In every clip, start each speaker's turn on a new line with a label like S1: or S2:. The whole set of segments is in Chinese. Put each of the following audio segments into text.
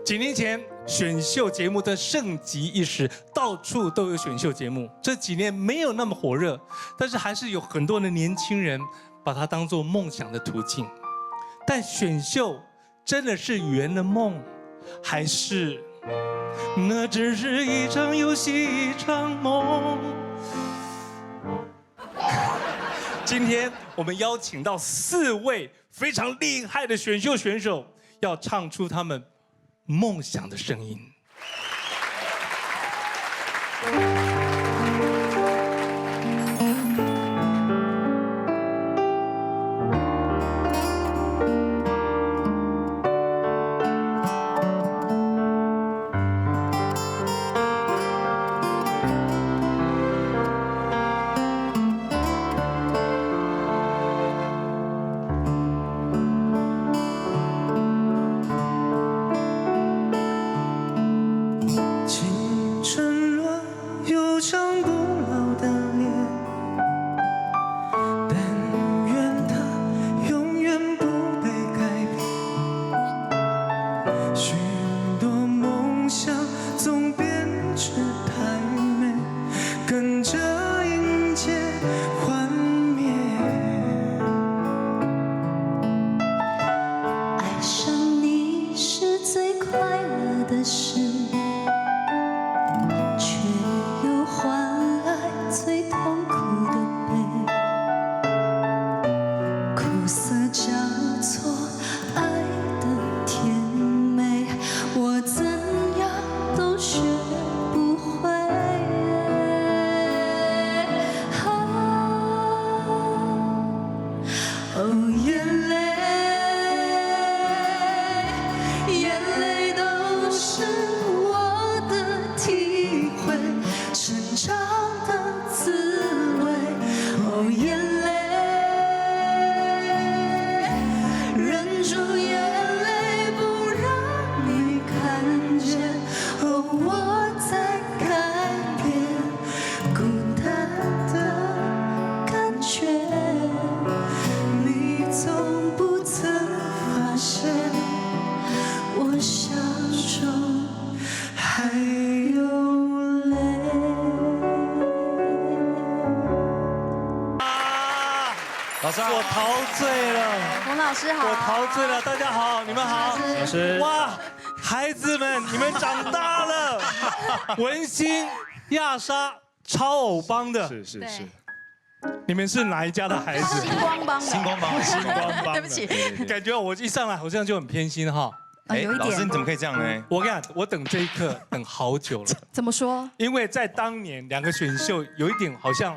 S1: 几年前，选秀节目的盛极一时，到处都有选秀节目。这几年没有那么火热，但是还是有很多的年轻人把它当作梦想的途径。但选秀真的是圆了梦，还是那只是一场游戏，一场梦？今天我们邀请到4位非常厉害的选秀选手，要唱出他们梦想的声音。我陶醉了，
S2: 洪老师好，
S1: 我陶醉了，大家好，你们好，
S2: 老
S1: 师，哇，孩子们，你们长大了，文心、亚莎，超偶帮的，
S3: 是，
S1: 你们是哪一家的孩子？
S2: 星光帮的，
S3: 星光帮，
S2: 对不起，
S1: 感觉我一上来好像就很偏心哈。
S2: 有一点。
S3: 老师你怎么可以这样呢？
S1: 我跟你讲，我等这一刻等好久了。
S2: 怎么说？
S1: 因为在当年2个选秀有一点好像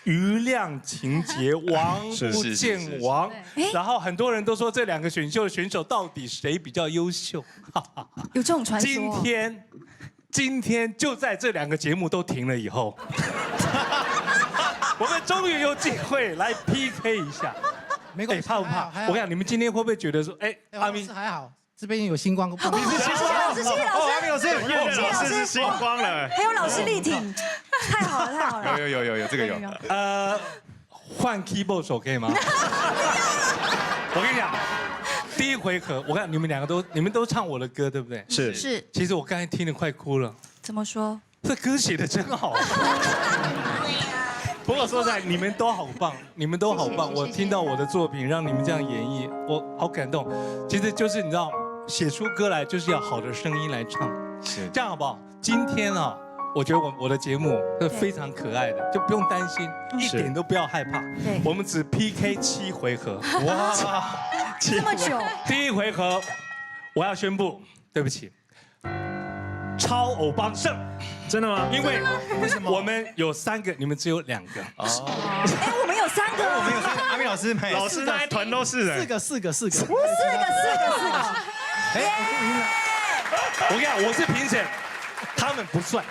S1: 余量情节，王不见王，然后很多人都说这2个选秀的选手到底谁比较优秀？
S2: 有这种传说？
S1: 今天就在这2个节目都停了以后，我们终于有机会来 PK 一下。
S4: 没关系，
S1: 怕不怕？我跟你讲，你们今天会不会觉得说，
S4: 阿明还好，这边有星光，
S2: 你是星光老师，谢谢老师，
S3: 阿明老师，老师是星光了，
S2: 还有老师力挺，太好了，太好了。
S3: 有这个有。
S1: 换 keyboard 手可以吗？我跟你讲，第一回合，我看你们2个你们都唱我的歌，对不对？
S3: 是。
S1: 其实我刚才听得快哭了。
S2: 怎么说？
S1: 这歌写的真好。不过说实在，你们都好棒，你们都好棒。我听到我的作品，让你们这样演绎，我好感动。其实就是你知道，写出歌来就是要好的声音来唱。
S3: 是。
S1: 这样好不好？今天啊，我觉得我的节目是非常可爱的，就不用担心，一点都不要害怕。
S2: 对。
S1: 我们只 PK 7回合。
S3: 哇，
S2: 这么久。
S1: 第1回合，我要宣布，对不起，超偶帮胜。
S3: 真的吗？
S1: 因为我们有3个，你们只有2个。
S2: 哦。我们有3个。
S3: 我们有3个。阿明老师那一团都是人。
S4: 四个。
S1: 我跟你讲，我是评审，他们不算。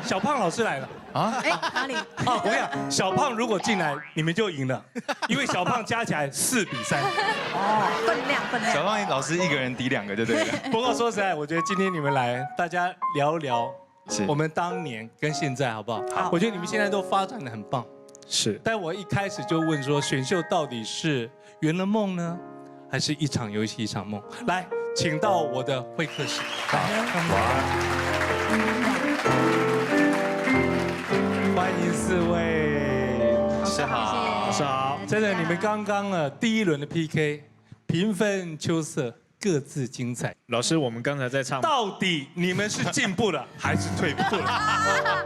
S1: 小胖老师来了
S2: 啊？哪里？
S1: 我跟你讲，小胖如果进来，你们就赢了，因为小胖加起来4比3。
S2: 分量。
S3: 小胖老师一个人抵2个，对不对？
S1: 不过说实在，我觉得今天你们来，大家聊聊我们当年跟现在，好不好？好。我觉得你们现在都发展得很棒。
S3: 是。
S1: 但我一开始就问说，选秀到底是圆了梦呢，还是一场游戏一场梦？来，请到我的会客室。欢迎4位，
S3: 老师好，
S5: 老师好。
S1: 真的，你们刚刚第一轮的 PK， 平分秋色，各自精彩。
S5: 老师，我们刚才在唱，
S1: 到底你们是进步了还是退步了？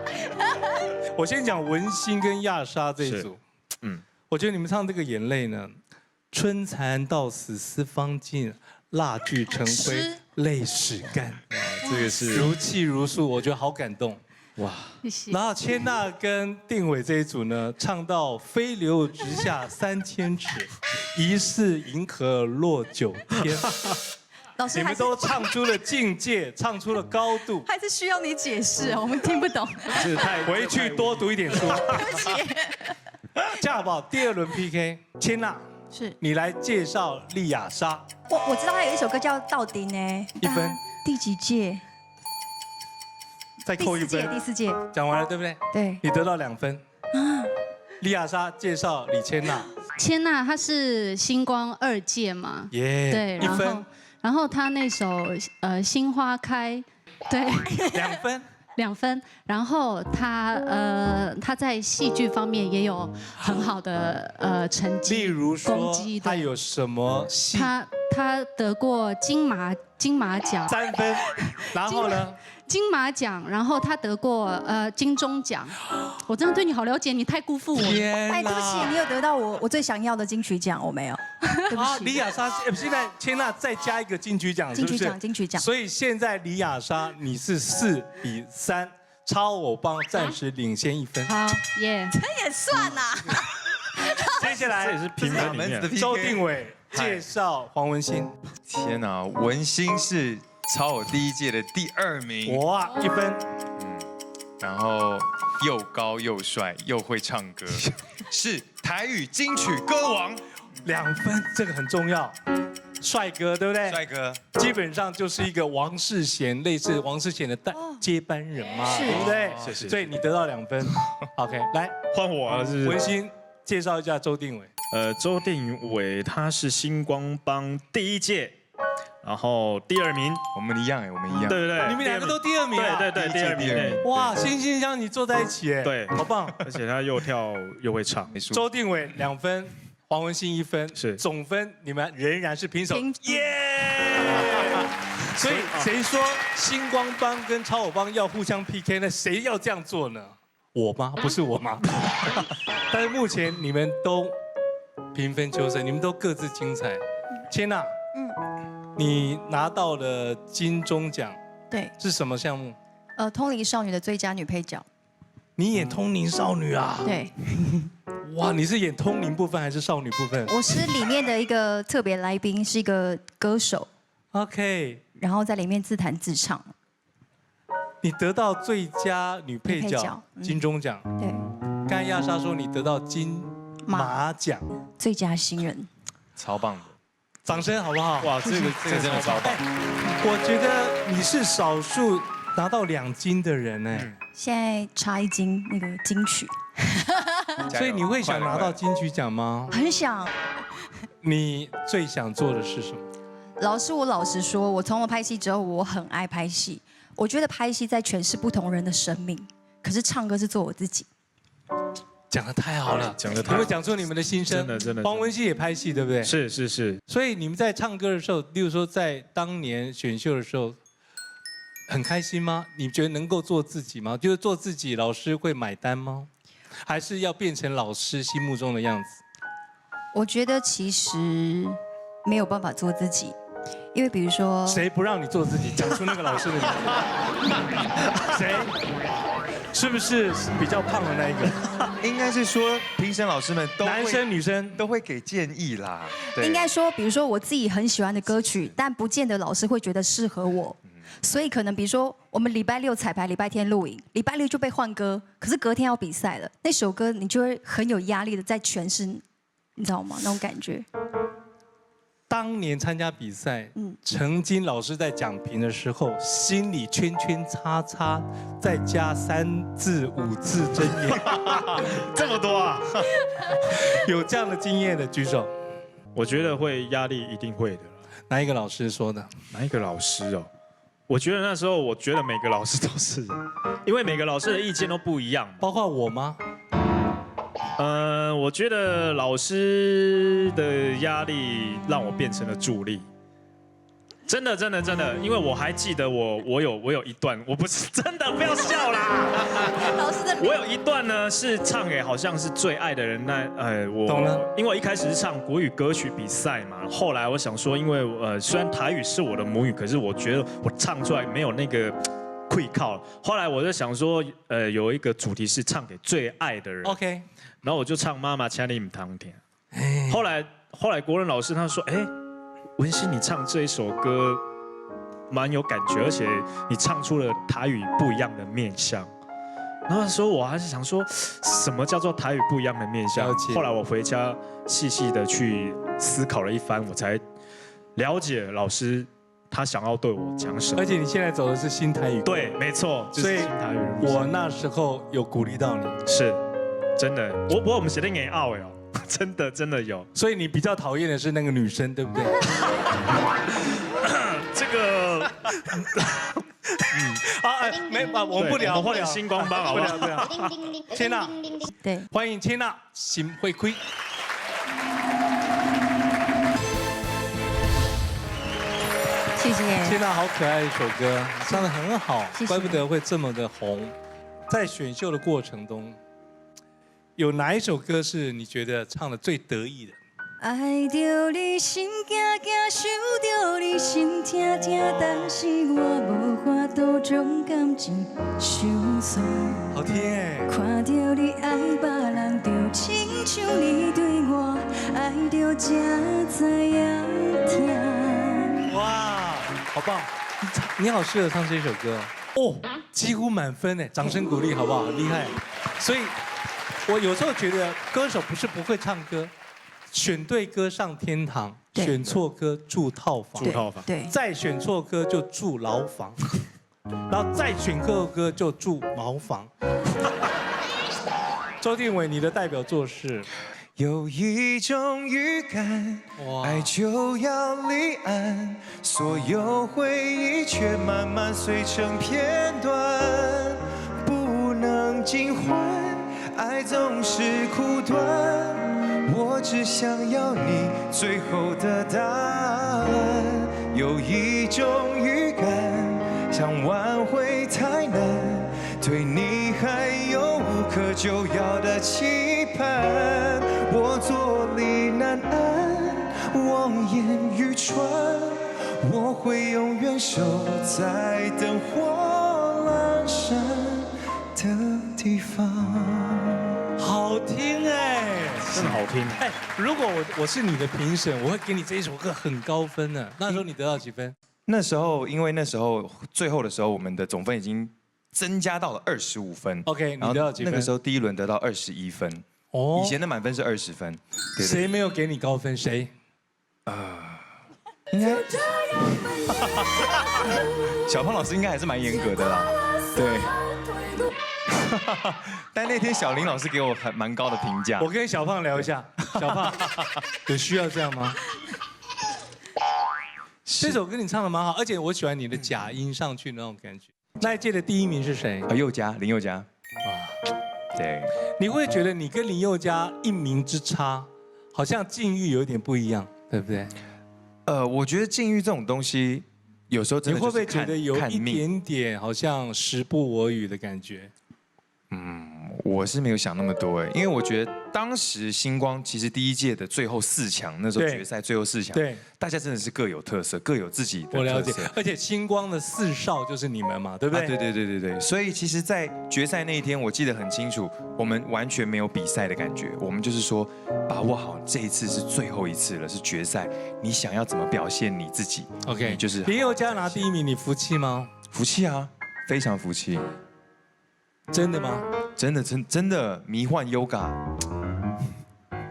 S1: 我先讲文心跟亚莎这一组，我觉得你们唱这个眼泪呢，春蚕到死丝方尽，蜡炬成灰泪始干，
S5: 这个是
S1: 如泣如诉，我觉得好感动。
S5: 哇，
S2: 谢谢。
S1: 然后千娜跟定伟这一组呢，唱到飞流直下3000尺，疑似银河落9天。你们
S2: 老师还是
S1: 都唱出了境界，唱出了高度。
S2: 还是需要你解释，我们听不懂。
S5: 这太
S1: 回去多读一点书。
S2: 对不起。
S1: 这样好不好？第2轮 PK， 千娜，
S2: 是
S1: 你来介绍丽亚莎。
S2: 我知道他有一首歌叫《到底》呢。
S1: 1分。
S2: 第几届？
S1: 再扣1分。
S2: 第4届。
S1: 讲完了，对不对？
S2: 对。
S1: 你得到2分。丽亚莎介绍李千娜。
S6: 千娜她是星光2届嘛，
S1: 耶。
S6: 对，
S1: 1分。
S6: 然后她那首心花开，对
S1: 2分。
S6: 2分。然后她在戏剧方面也有很好的成绩，
S1: 例如说
S6: 攻击，
S1: 她有什么戏？
S6: 她得过金马奖
S1: 3分。然后呢？
S6: 金马奖，然后她得过金钟奖。我真的对你好了解，你太辜负我了。
S1: 天哪！
S2: 哎，对不起，你有得到我最想要的金曲奖，我没有。对不
S1: 啊，
S2: 起。
S1: 李亚莎现在千娜再加一个金曲奖，
S2: 金曲奖，
S1: 是不是？
S2: 金曲奖。
S1: 所以现在李亚莎你是4比3，超偶帮暂时领先1分。
S6: 好耶！
S2: 这也算呐。
S1: 接下来
S5: 这也是评分里面。
S1: 周定伟介绍黄文心。
S3: 天哪，文心是超偶第1届的第2名，
S1: 哇，1分。
S3: 然后又高又帅又会唱歌，是台语金曲歌王
S1: 2分，这个很重要。帅哥，对不对？
S3: 帅哥，
S1: 基本上就是一个王世贤，类似王世贤的接班人嘛，对不对？
S5: 谢谢
S1: 所以你得到2分。OK， 来，
S5: 换我了，是
S1: 文心介绍一下周定伟。
S5: 周定伟他是星光帮第1届，然后第2名，
S3: 我们一样哎，我们一样，
S5: 对不对？
S1: 你们2个都第2名啊？
S5: 对对对，第2名对。
S1: 哇，惺惺相惜坐在一起，哎，
S5: 对
S1: 好棒。
S5: 而且他又跳又会唱，
S3: 没输。
S1: 周定伟2分，黄文心1分，
S5: 是
S1: 总分你们仍然是平手，
S2: 平
S1: 耶！所以谁说星光帮跟超偶帮要互相 PK， 那谁要这样做呢？我吗？不是我吗？但是目前你们都平分秋色，你们都各自精彩。千娜，你拿到了金钟奖，
S2: 对，
S1: 是什么项目？
S2: 通灵少女的最佳女配角。
S1: 你演通灵少女啊？
S2: 对，
S1: 哇，你是演通灵部分还是少女部分
S2: 我是里面的一个特别来宾，是一个歌手，
S1: ？OK，
S2: 然后在里面自弹自唱。
S1: 你得到最佳女配角
S2: 女配角
S1: 金钟奖。
S2: 对，
S1: 刚才亚莎说你得到金马奖，
S2: 最佳新人。
S3: 超棒的，
S1: 掌声好不好？
S5: 哇，这个真的超棒。
S1: 我觉得你是少数拿到2金的人哎，
S2: 现在差1金那个金曲，
S1: 所以你会想拿到金曲奖吗？
S2: 很想。
S1: 你最想做的是什么？
S2: 老师，我老实说，我从我拍戏之后，我很爱拍戏。我觉得拍戏在诠释不同人的生命，可是唱歌是做我自己。
S1: 讲得太好了，
S5: 讲得太好
S1: 你会讲出你们的心声。
S5: 真的。
S1: 黄文熙也拍戏，对不对？。
S5: 是。
S1: 所以你们在唱歌的时候，例如说在当年选秀的时候，很开心吗？你觉得能够做自己吗？就是做自己，老师会买单吗？还是要变成老师心目中的样子？
S2: 我觉得其实没有办法做自己，因为比如说，
S1: 谁不让你做自己？讲出那个老师的名字。谁？是不是比较胖的那一个？
S3: 应该是说评审老师们都会
S1: 男生女生
S3: 都会给建议啦。对
S2: 应该说，比如说我自己很喜欢的歌曲，但不见得老师会觉得适合我。所以可能比如说，我们礼拜6彩排，礼拜天录影，礼拜6就被换歌，可是隔天要比赛了，那首歌你就会很有压力的在诠释，你知道吗？那种感觉。
S1: 当年参加比赛，曾经老师在讲评的时候，心里圈圈叉叉，再加3字5字真言，
S5: 这么多啊！
S1: 有这样的经验的举手。
S5: 我觉得会压力一定会的。
S1: 哪一个老师说的？
S5: 哪一个老师哦？我觉得那时候，我觉得每个老师都是，因为每个老师的意见都不一样嘛。
S1: 包括我吗？
S5: 我觉得老师的压力让我变成了助力。真的，因为我还记得我有一段，我不是真的，不要笑啦。
S2: 老师的
S5: 我有一段呢是唱给好像是最爱的人，我
S1: 懂了，
S5: 因为我一开始是唱国语歌曲比赛嘛，后来我想说，因为虽然台语是我的母语，可是我觉得我唱出来没有那个会靠。后来我就想说，有一个主题是唱给最爱的人
S1: ，OK，
S5: 然后我就唱妈妈请你唔通听。后来国文老师他说，文心你唱这一首歌蛮有感觉，而且你唱出了台语不一样的面向。然后那时候我还是想说，什么叫做台语不一样的面向？后来我回家细细的去思考了一番，我才了解老师他想要对我讲什么。
S1: 而且你现在走的是新台语，
S5: 对，没错，就是新台语。
S1: 我那时候有鼓励到你，
S5: 是真的。不过我们写的也傲哦。真的有，
S1: 所以你比较讨厌的是那个女生，对不对？
S5: 这个，
S1: 我们不聊，
S5: 我换星光帮好不好？
S1: 不聊。千娜，
S2: 对，
S1: 欢迎千娜，心会亏。
S2: 谢谢。
S1: 千娜好可爱的一首歌，唱得很好，
S2: 谢谢
S1: 怪不得会这么的红。在选秀的过程中，有哪一首歌是你觉得唱的最得意的？
S2: 爱着你心惊惊，想着你心痛痛，但是我无法度将感情收煞。
S1: 好听哎！
S2: 看着你爱别人，就亲像你对我爱着才知影痛。
S1: 哇，好棒！你好适合唱这首歌哦，几乎满分哎！掌声鼓励好不好？厉害！所以。我有时候觉得歌手不是不会唱歌，选对歌上天堂，选错歌住套房，
S2: 对，
S1: 再选错歌就住牢房，然后再选错歌就住茅房。周定伟，你的代表作是？
S3: 有一种预感，爱就要离岸，所有回忆却慢慢碎成片段，不能尽欢。爱总是苦短，我只想要你最后的答案。有一种预感，想挽回太难，对你还有无可救药的期盼。我坐立难安，望眼欲穿，我会永远守在灯火阑珊的地方。
S1: 好听哎，
S5: 真的好听。
S1: 哎，如果我是你的评审，我会给你这一首歌很高分呢。那时候你得到几分？
S3: 那时候，因为那时候最后的时候，我们的总分已经增加到了25分。
S1: OK， 你得到几分？
S3: 那个时候第一轮得到21分。以前的满分是20分。
S1: 谁没有给你高分？谁？
S3: 应该。小胖老师应该还是蛮严格的啦。对。但那天小林老师给我蛮高的评价。
S1: 我跟小胖聊一下，小胖有需要这样吗？这首歌你唱的蛮好，而且我喜欢你的假音上去那种感觉。那一届的第1名是谁？
S3: 林宥嘉。啊，对。
S1: 你会觉得你跟林宥嘉1名之差，好像境遇有点不一样，对不对？
S3: 我觉得境遇这种东西，有时候真的就是
S1: 你会不会觉得有一点点好像时不我与的感觉？
S3: 我是没有想那么多哎，因为我觉得当时星光其实第一届的最后4强，那时候决赛最后4强，
S1: 对，
S3: 大家真的是各有特色，各有自己的特色。
S1: 我了解，而且星光的4少就是你们嘛，对不对？
S3: 对。所以其实，在决赛那一天，我记得很清楚，我们完全没有比赛的感觉，我们就是说，把握好这一次是最后一次了，是决赛，你想要怎么表现你自己
S1: ？OK，
S3: 就是
S1: 林宥嘉拿第1名，你服气吗？
S3: 服气啊，非常服气。
S1: 真的吗？
S3: 真的迷幻 Yoga，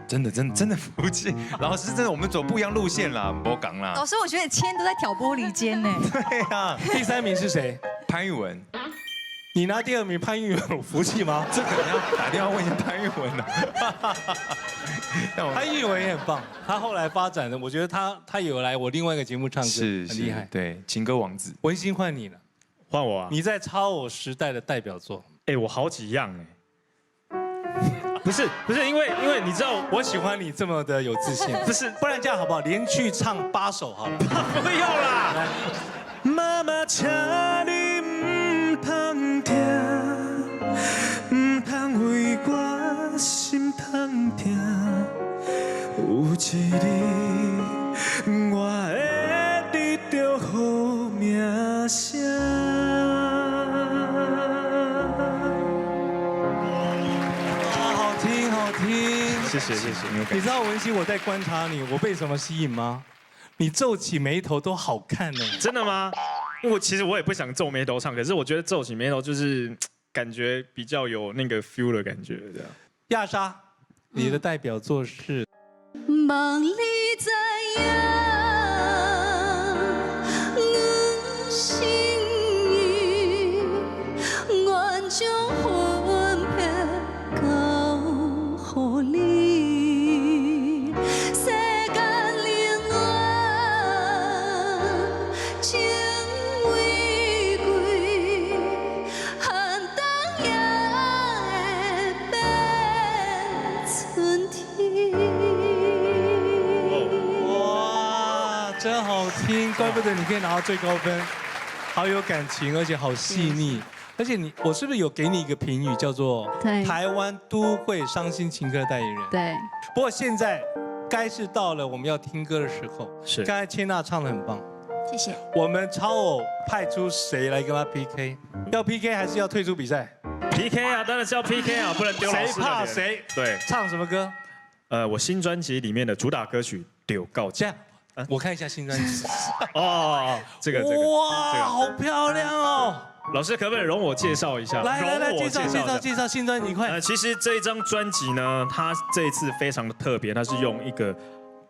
S3: 真的服气。老师，真的我们走不一样路线啦，不讲啦。
S2: 老师，我觉得千都在挑拨离间呢。
S3: 对啊。
S1: 第3名是谁？
S3: 潘玉文。
S1: 你拿第2名潘玉文有福气吗？
S3: 这可能要打电话问一下潘玉文了。
S1: 潘玉文也很棒，他后来发展的，我觉得他有来我另外一个节目唱歌，
S3: 是
S1: 很厉害。
S3: 对，情歌王子。
S1: 文心换你了，
S5: 换我啊！
S1: 你在超偶时代的代表作。
S5: 哎，我好几样哎。不是，因为你知道，
S1: 我喜欢你这么的有自信。
S5: 不是，
S1: 不然这样好不好？连续唱8首好了。
S5: 不要啦！
S1: 来，
S3: 妈妈，请你唔通听，唔通为我心痛痛。有一日，我会得到好名声。
S1: 好听，好听。
S5: 谢谢，
S1: 你知道文熙我在观察你，我被什么吸引吗？你皱起眉头都好看呢。
S5: 真的吗？其实我也不想皱眉头唱，可是我觉得皱起眉头就是感觉比较有那个 feel 的感觉，这样。
S1: 亚莎，你的代表作是？
S6: 梦里知影，阮心意，愿将分别交予你。世间冷暖，情为贵，寒冬也会变春天。
S1: 哇，真好听，怪不得你可以拿到最高分，好有感情，而且好细腻。而且我是不是有给你一个评语，叫做
S6: 对
S1: 台湾都会伤心情歌代言人？
S6: 对，
S1: 不过现在该是到了我们要听歌的时候。
S5: 是
S1: 刚才千娜唱得很棒，
S2: 谢谢。
S1: 我们超偶派出谁来跟他 PK？要 PK 还是要退出比赛？
S5: PK 啊，当然是要 PK 啊，不能丢老
S1: 谁
S5: 师的脸
S1: 怕谁？
S5: 对，
S1: 唱什么歌？
S5: 我新专辑里面的主打歌曲《丢告
S1: 这
S5: 假
S1: 样，我看一下新专辑。》
S5: 哦，这个
S1: 哇，好漂亮哦！
S5: 老师可不可以容我介绍一下？
S1: 来，
S5: 容我
S1: 介绍
S5: 一下
S1: 介绍新专辑，快！
S5: 其实这一张专辑呢，它这一次非常的特别，它是用一个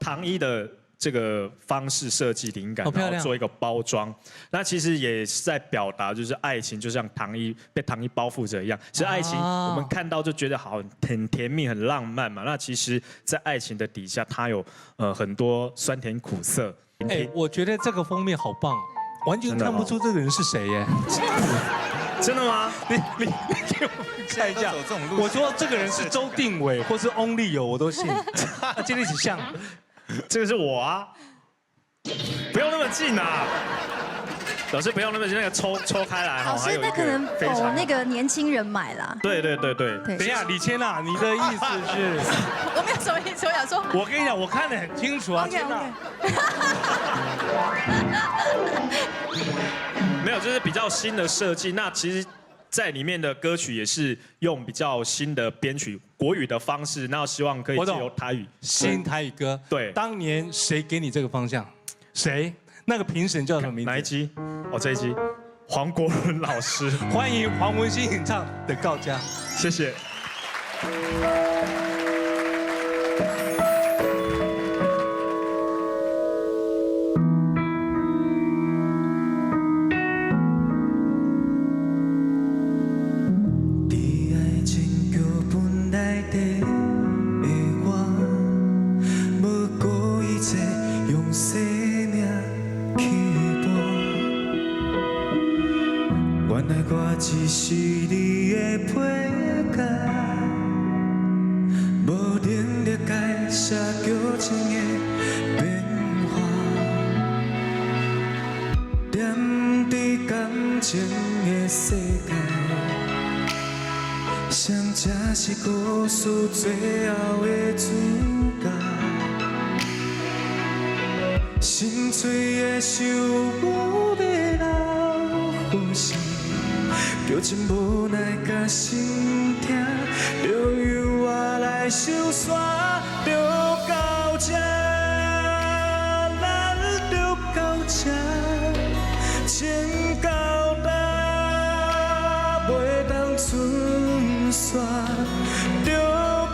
S5: 糖衣的这个方式设计灵感，
S1: 好漂亮
S5: 然后做一个包装。那其实也是在表达，就是爱情就像糖衣被糖衣包覆着一样。其实爱情我们看到就觉得很甜蜜、很浪漫嘛。那其实，在爱情的底下，它有很多酸甜苦涩。
S1: 哎，我觉得这个封面好棒，完全看不出这个人是谁耶。
S5: 真的吗？
S1: 你给我看一下。我说这个人是周定伟或是翁立友，我都信。今天一起像。
S5: 这个是我啊，不用那么近啊，老师不用那么近，那个抽开来哈。
S2: 老师，那可能那个年轻人买啦。
S5: 对。
S1: 等一下，李千娜，你的意思是？
S2: 我没有什么意思，我想说。
S1: 我跟你讲，我看得很清楚啊，千娜。
S5: 没有，就是比较新的设计。那其实，在里面的歌曲也是用比较新的编曲国语的方式，那希望可以借由台语
S1: 新台语歌。
S5: 对，
S1: 当年谁给你这个方向？谁？那个评审叫什么名字？
S5: 哪一集？哦，这一集，黄国伦老师。
S1: 欢迎黄文兴演唱的《告家》，
S5: 谢谢。
S3: 只是你的配角，无能力解释旧情的变化，踮伫感情的世界，谁才是故事最后的主角？心碎的想无要留予谁？表情无奈甲心痛，就由我来收煞，就到这，咱就到这，情到达，袂当剩煞，就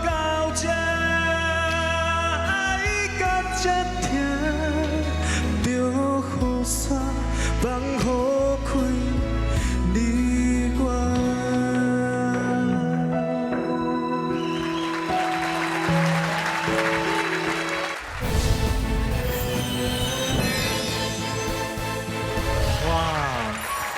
S3: 到这，爱甲这疼，就雨伞放雨开。你我。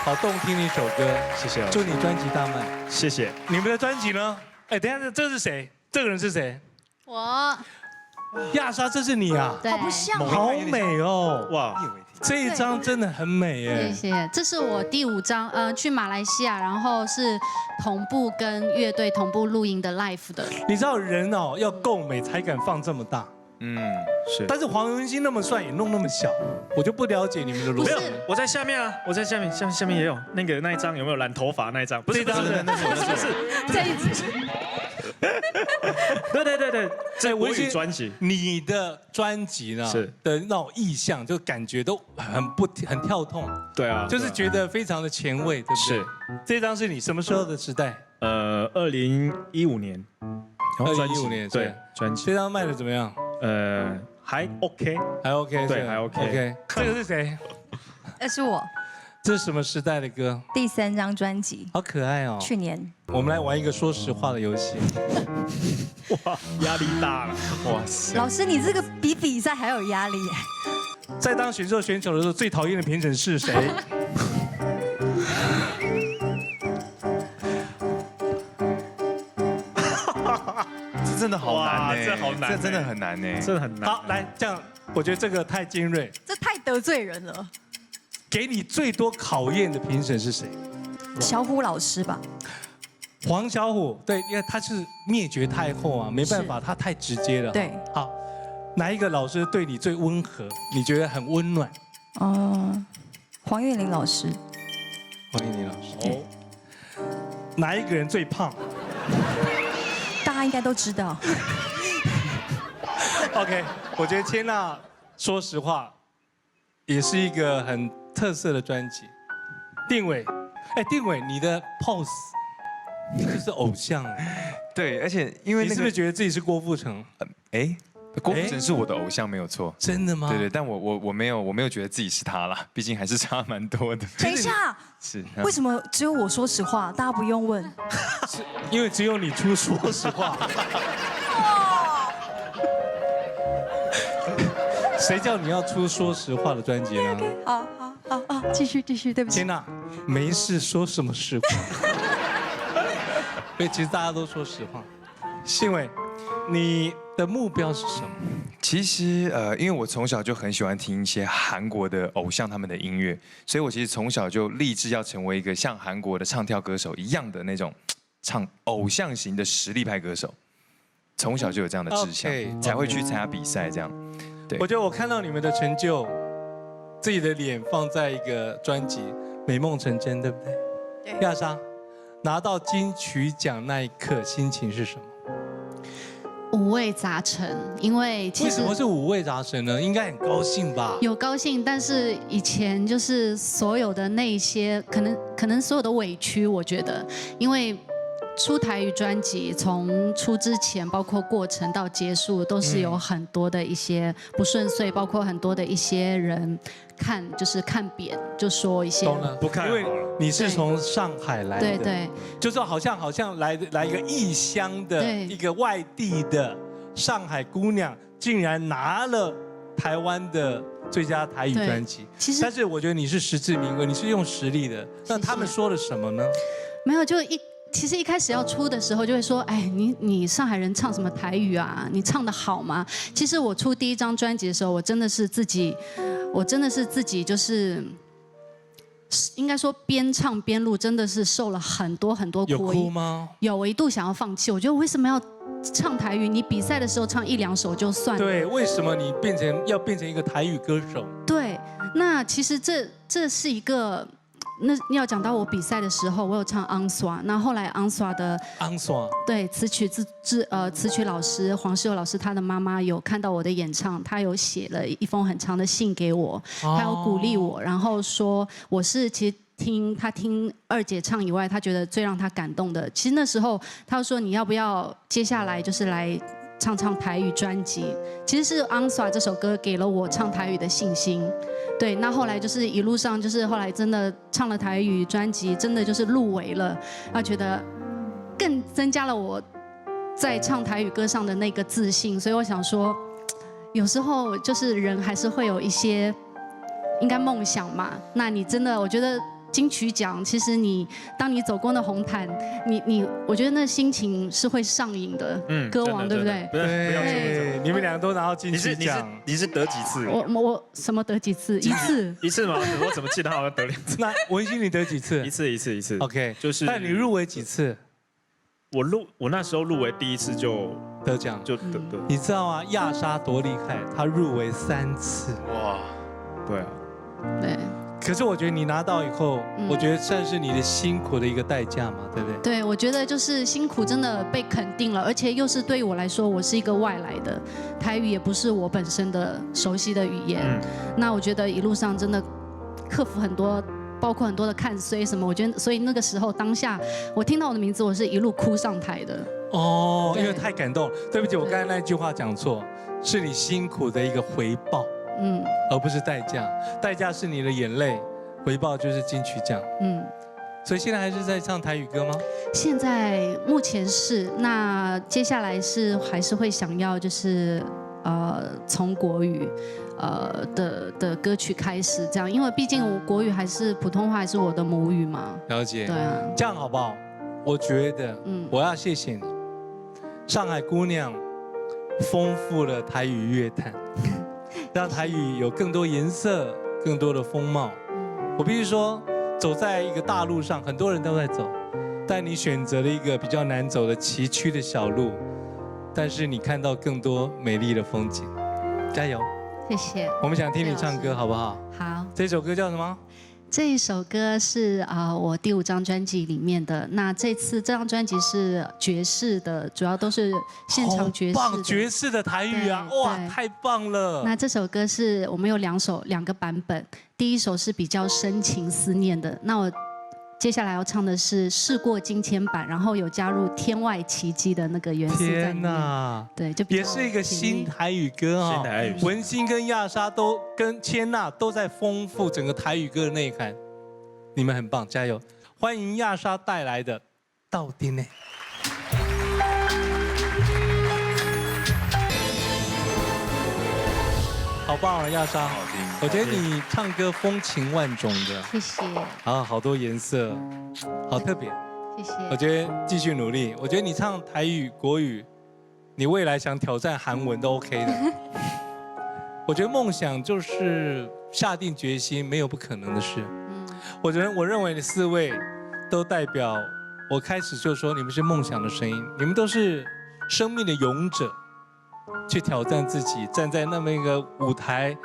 S1: 好动听的一首歌，
S5: 谢谢老师，
S1: 祝你专辑大卖。
S5: 谢谢。
S1: 你们的专辑呢？哎，等一下，这是谁？这个人是谁？
S6: 我
S1: 亚莎，这是你啊？
S6: 对，
S2: 好不像哦。
S1: 好美哦！
S5: 哇，
S1: 这一张真的很美耶
S6: 谢。谢。这是我第5张，去马来西亚，然后是同步跟乐队同步录音的 live 的。
S1: 你知道人哦要够美才敢放这么大，
S5: 是。
S1: 但是黄文兴那么帅也弄那么小，我就不了解你们的逻辑
S6: 不是。
S5: 我在下面啊，我在下面，下面也有那一张有没有染头发那一张？不是，
S1: 这张
S5: 不是，不是，
S6: 这一支
S5: 对，这国语专辑。
S1: 你的专辑呢
S5: 是
S1: 的那种意象，就感觉都很跳痛，
S5: 对啊，
S1: 就是觉得非常的前卫，对不对？
S5: 是。
S1: 这张是你什么时候的时代
S5: 2015年，
S1: 2015年
S5: 对
S1: 是
S5: 专辑，
S1: 这张卖的怎么样？
S5: 还 OK，
S1: 还 OK，
S5: 对，
S1: 是
S5: 还 OK。
S1: OK，这个是谁？
S2: 那是我
S1: 这是什么时代的歌？
S2: 第3张专辑，
S1: 好可爱哦！
S2: 去年。
S1: 我们来玩一个说实话的游戏。
S5: 哇，压力大了，
S3: 哇塞，
S2: 老师，你这个比比赛还有压力耶。
S1: 在当选手的时候，最讨厌的评审是谁？
S3: 这真的好难
S5: 哇
S3: 呢，
S5: 这好难
S3: 这真的很难呢。
S5: 真的很难。
S1: 好，来这样，我觉得这个太尖锐。
S2: 这太得罪人了。
S1: 给你最多考验的评审是谁？
S2: 小虎老师吧，
S1: 黄小虎，对，因为他是灭绝太后啊，没办法，他太直接了。
S2: 对，
S1: 好，哪一个老师对你最温和？你觉得很温暖？
S2: 黄岳玲老师，
S1: 黄燕妮老师。哦。哪一个人最胖
S2: 大家应该都知道。
S1: ？OK， 我觉得千娜说实话，也是一个很特色的专辑。定伟，哎，定伟，你的 pose 就是偶像哎。
S3: 对，而且因为
S1: 你是不是觉得自己是郭富城？
S3: 哎，郭富城是我的偶像没有错。
S1: 真的吗？
S3: 对对，但我没有觉得自己是他啦，毕竟还是差蛮多的。
S2: 等一下，
S3: 是
S2: 为什么只有我说实话，大家不用问？
S1: 是因为只有你出说实话。谁叫你要出说实话的专辑呢？
S2: 好，继续，对不起
S1: 天。哪，没事说什么实话？所以其实大家都说实话。信伟，你的目标是什么？
S3: 其实因为我从小就很喜欢听一些韩国的偶像他们的音乐，所以我其实从小就立志要成为一个像韩国的唱跳歌手一样的那种唱偶像型的实力派歌手。从小就有这样的志向
S1: OK，
S3: 才会去参加比赛这样。对
S1: 我觉得我看到你们的成就，自己的脸放在一个专辑，美梦成真，对不对？
S2: 对
S1: 亚莎拿到金曲奖那一刻，心情是什么？
S6: 五味杂陈，因为其实
S1: 为什么是五味杂陈呢？应该很高兴吧？
S6: 有高兴，但是以前就是所有的那些可能所有的委屈，我觉得，因为出台语专辑从出之前，包括过程到结束，都是有很多的一些不顺遂，包括很多的一些人就是看扁，就说一些
S1: 懂了，
S5: 不看
S1: 因为你是从上海来的，
S6: 对对
S1: 就是好像来一个异乡的
S6: 对
S1: 一个外地的上海姑娘，竟然拿了台湾的最佳台语专辑。
S6: 其实
S1: 但是我觉得你是实至名归，你是用实力的。那他们说了什么呢？
S6: 没有其实一开始要出的时候就会说，哎，你上海人唱什么台语啊？你唱得好吗？其实我出第1张专辑的时候，我真的是自己就是，应该说边唱边录，真的是受了很多
S1: 有
S6: 苦
S1: 哭吗？
S6: 有，我一度想要放弃。我觉得为什么要唱台语？你比赛的时候唱1、2首就算了。
S1: 对，为什么你要变成一个台语歌手？
S6: 对，那其实这是一个。那要讲到我比赛的时候，我有唱《昂耍》，那后来《昂耍》的
S1: 昂耍
S6: 对词曲老师黄世友老师，他的妈妈有看到我的演唱，他有写了一封很长的信给我，他有鼓励我，然后说我是其实他听二姐唱以外，他觉得最让他感动的，其实那时候他说你要不要接下来就是来唱台语专辑，其实是《昂耍》这首歌给了我唱台语的信心。对，那后来就是一路上，就是后来真的唱了台语专辑，真的就是入围了，觉得更增加了我在唱台语歌上的那个自信。所以我想说，有时候就是人还是会有一些应该梦想嘛。那你真的，我觉得金曲奖，其实当你走过那红毯，我觉得那心情是会上瘾的。歌王对不对？
S5: 不要
S1: 对，你们两个都拿到金曲奖，
S5: 你是得几次？
S6: 我什么得几次？一次。
S5: 一次吗？我怎么记得好像得2次？
S1: 那文心你得几次？
S5: 一次。
S1: OK，
S5: 就是。
S1: 但你入围几次？
S5: 我那时候入围第1次就
S1: 得奖，
S5: 就得。
S1: 你知道吗？亚莎多厉害，她入围3次。
S5: 哇，对啊。
S6: 对。
S1: 可是我觉得你拿到以后，我觉得算是你的辛苦的一个代价嘛，对不对？
S6: 对，我觉得就是辛苦真的被肯定了，而且又是对于我来说，我是一个外来的，台语也不是我本身的熟悉的语言。那我觉得一路上真的克服很多，包括很多的看衰什么，我觉得所以那个时候当下我听到我的名字，我是一路哭上台的。
S1: 哦，因为太感动了。对不起，我刚才那句话讲错，是你辛苦的一个回报。而不是代价，代价是你的眼泪，回报就是金曲奖。所以现在还是在唱台语歌吗？
S6: 现在目前是，那接下来还是会想要就是从国语的歌曲开始这样，因为毕竟我国语还是普通话还是我的母语嘛。
S1: 了解。
S6: 对啊。
S1: 这样好不好？我觉得，我要谢谢你，上海姑娘丰富了台语乐坛。让台语有更多颜色、更多的风貌。我必须说，走在一个大路上，很多人都在走，但你选择了一个比较难走的崎岖的小路，但是你看到更多美丽的风景。加油！
S6: 谢谢。
S1: 我们想听你唱歌，好不好？
S6: 好。
S1: 这首歌叫什么？
S6: 这一首歌是我第5张专辑里面的。那这张专辑是爵士的，主要都是现场爵士的。
S1: 棒，爵士的台语啊，哇，太棒了！
S6: 那这首歌是我们有2个版本，第一首是比较深情思念的。那我接下来要唱的是事过境迁版，然后有加入天外奇迹的那个元素在里面。天哪！对，就
S1: 也是一个新台语歌啊。
S5: 新台语。
S1: 文心跟亚莎都跟千娜都在丰富整个台语歌的内涵，你们很棒，加油！欢迎亚莎带来的《到底呢》。好棒啊，亚莎！好听。我觉得你唱歌风情万种的。
S6: 谢谢。
S1: 啊，好多颜色，好特别。
S6: 谢谢。
S1: 我觉得继续努力。我觉得你唱台语、国语，你未来想挑战韩文都 OK 的。我觉得梦想就是下定决心，没有不可能的事。我认为你4位都代表，我开始就说你们是梦想的声音，你们都是生命的勇者，去挑战自己，站在那么一个舞台。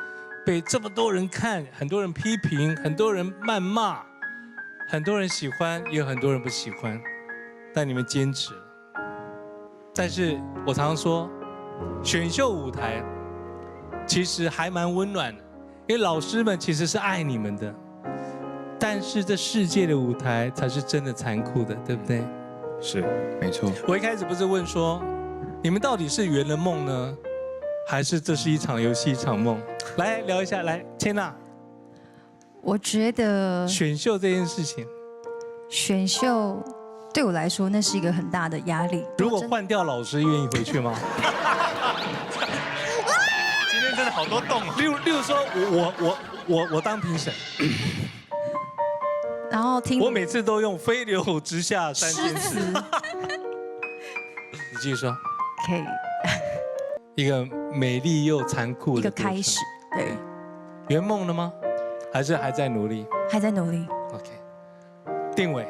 S1: 被这么多人看，很多人批评，很多人谩骂，很多人喜欢，也有很多人不喜欢，但你们坚持了。但是我常常说，选秀舞台其实还蛮温暖的，因为老师们其实是爱你们的。但是这世界的舞台才是真的残酷的，对不对？
S5: 是，没错。
S1: 我一开始不是问说，你们到底是圆了梦呢？还是这是一场游戏，一场梦？来聊一下，来，千娜。
S2: 我觉得
S1: 选秀这件事情，
S2: 选秀对我来说那是一个很大的压力。
S1: 如果换掉老师，愿意回去吗？
S3: 今天真的好多洞。
S1: 例如说，我当评审，
S2: 然后
S1: 我每次都用飞流直下3千字。你继续说。
S2: 可以。
S1: 一个美丽又残酷的
S2: 一个开始，对。
S1: 圆梦了吗？还是还在努力？
S2: 还在努力。
S1: OK。定伟，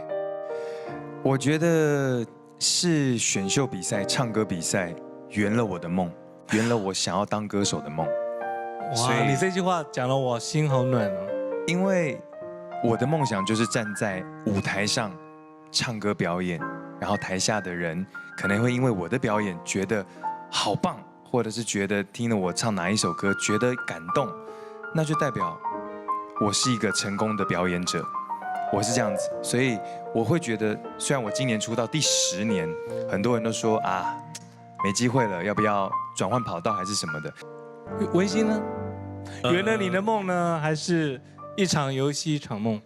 S3: 我觉得是选秀比赛、唱歌比赛圆了我的梦，圆了我想要当歌手的梦。
S1: 哇，你这句话讲得我心好暖哦。
S3: 因为我的梦想就是站在舞台上唱歌表演，然后台下的人可能会因为我的表演觉得好棒。或者是觉得听了我唱哪一首歌觉得感动，那就代表我是一个成功的表演者，我是这样子，所以我会觉得，虽然我今年出道第10年，很多人都说啊没机会了，要不要转换跑道还是什么的。
S1: 文心呢？圆了你的梦呢，还是一场游戏一场梦？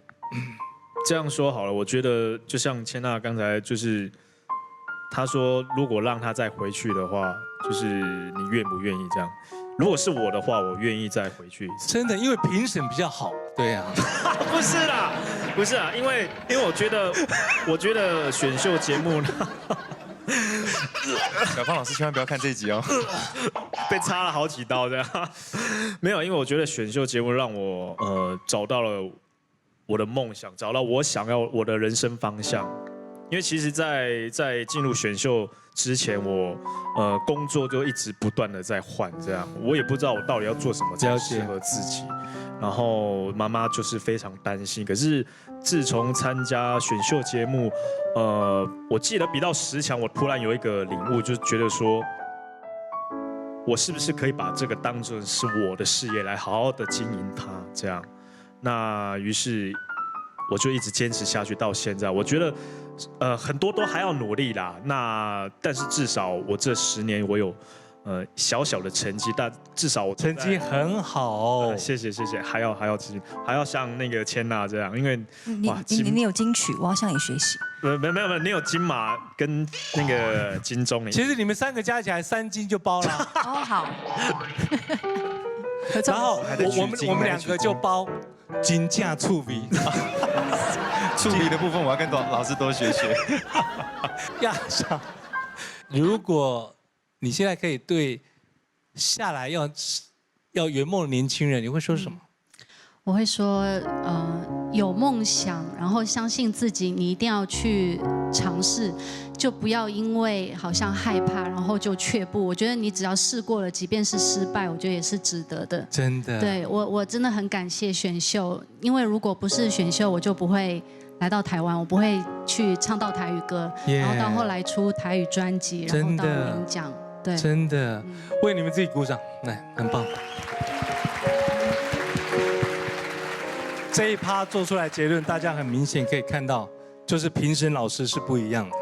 S5: 这样说好了，我觉得就像千娜刚才就是她说，如果让她再回去的话。就是你愿不愿意这样？如果是我的话，我愿意再回去一次。
S1: 真的，因为评审比较好。对啊，
S5: 不是啦，不是啊，因为我觉得选秀节目呢，
S3: 小胖老师千万不要看这一集哦，
S5: 被插了好几刀这样。没有，因为我觉得选秀节目让我找到了我的梦想，找到我想要我的人生方向。因为其实在进入选秀之前，我工作就一直不断的在换，这样我也不知道我到底要做什么才适合自己。然后妈妈就是非常担心。可是自从参加选秀节目，我记得比到10强，我突然有一个领悟，就是觉得说，我是不是可以把这个当作是我的事业来好好的经营它？这样，那于是我就一直坚持下去到现在。我觉得。很多都还要努力啦，但是至少我这10年我有小小的成绩，但至少我
S1: 成绩很好，
S5: 谢谢，还要像那个千娜这样，因为
S2: 你有金曲，我要向你学习。
S5: 没有，你有金马跟那个金钟，
S1: 其实你们3个加起来3金就包了。
S2: 哦，好。
S1: 然后我们2个就包金价触鼻。
S3: 触鼻的部分我要跟老师多学学。
S1: 亚莎，如果你现在可以对下来要圆梦的年轻人，你会说什么？
S6: 我会说，有梦想，然后相信自己，你一定要去尝试，就不要因为好像害怕，然后就却步。我觉得你只要试过了，即便是失败，我觉得也是值得的。
S1: 真的。
S6: 对我真的很感谢选秀，因为如果不是选秀，我就不会来到台湾，我不会去唱到台语歌，然后到后来出台语专辑，然后到领奖。对，
S1: 真的，为你们自己鼓掌，来，很棒。这一趴做出来结论，大家很明显可以看到，就是评审老师是不一样的。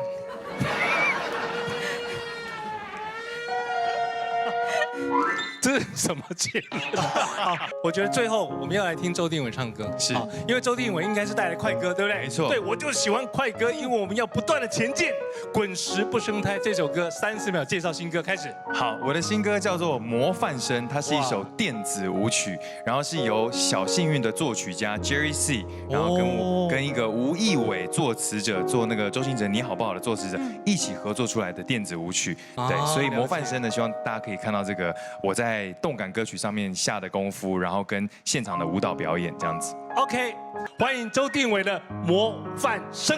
S1: 这是什么结论？好，我觉得最后我们要来听周定伟唱歌，
S3: 是，
S1: 因为周定伟应该是带来快歌，对不对？
S3: 没错。
S1: 对，我就喜欢快歌，因为我们要不断的前进。滚石不生胎这首歌，30秒介绍新歌，开始。
S3: 好，我的新歌叫做《模范生》，它是一首电子舞曲，然后是由小幸运的作曲家 Jerry C， 然后跟一个吴亦伟作词者做那个周兴哲你好不好的作词者一起合作出来的电子舞曲。对，所以模范生呢，希望大家可以看到这个我在动感歌曲上面下的功夫，然后跟现场的舞蹈表演这样子。
S1: OK， 欢迎周定伟的《模范生》。